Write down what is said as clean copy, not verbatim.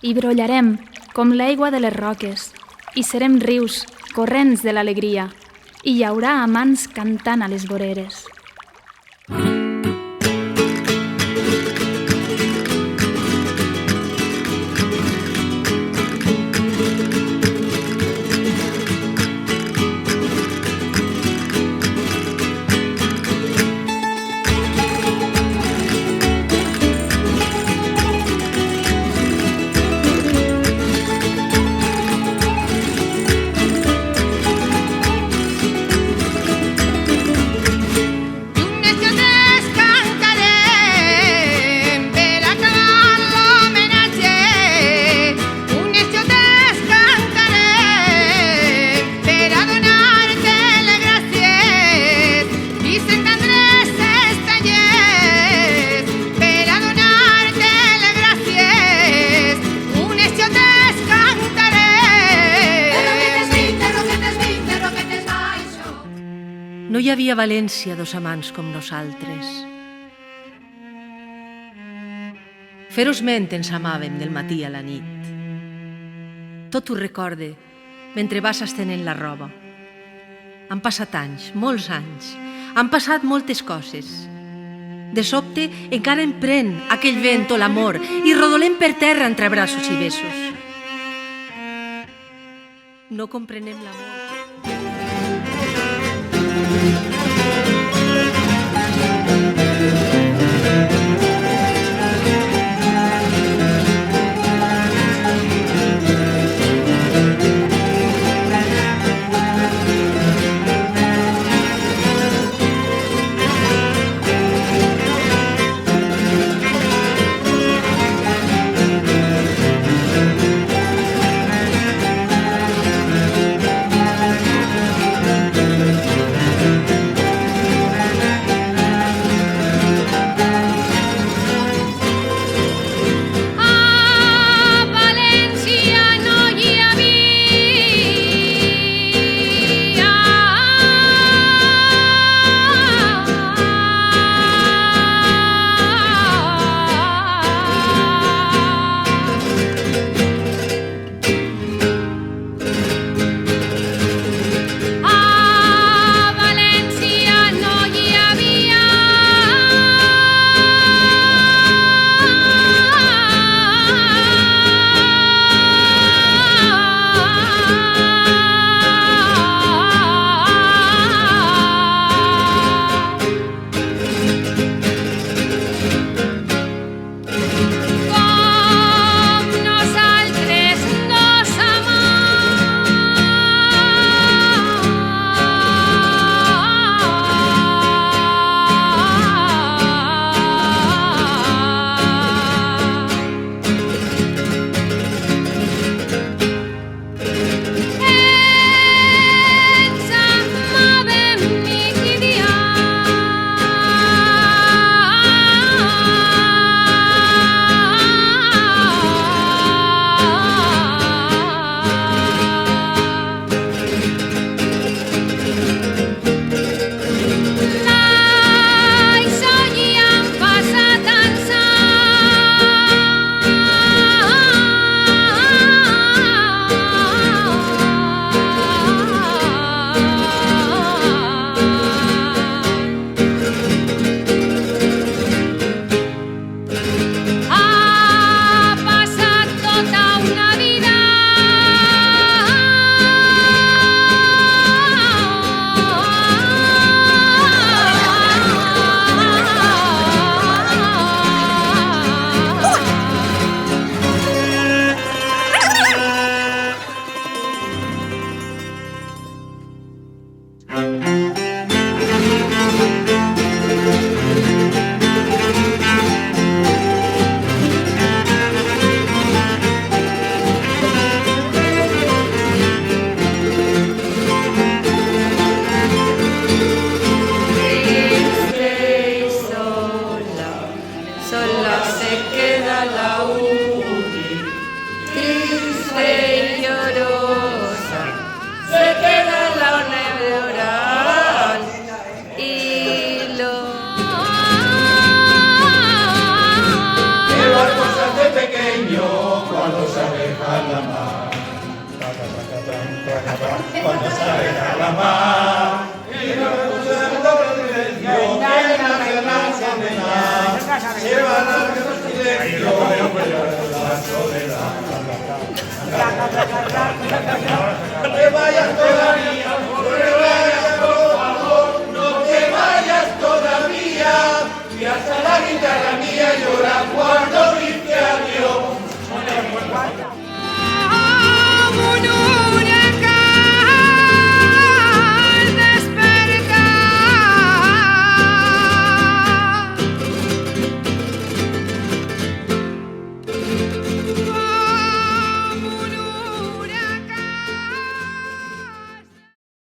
I brollarem com l'aigua de les roques, i serem rius, corrents de l'alegria, i hi haurà amants cantant a les voreres. No hi havia a València dos amants com nosaltres. Ferozment ens amàvem del matí a la nit. Tot ho recorde mentre vas estenent la roba. Han passat anys, molts anys. Han passat moltes coses. De sobte encara em pren aquell vent o l'amor i rodolem per terra entre abraços i besos. No comprenem l'amor. Cuando Cuando sale a la mar,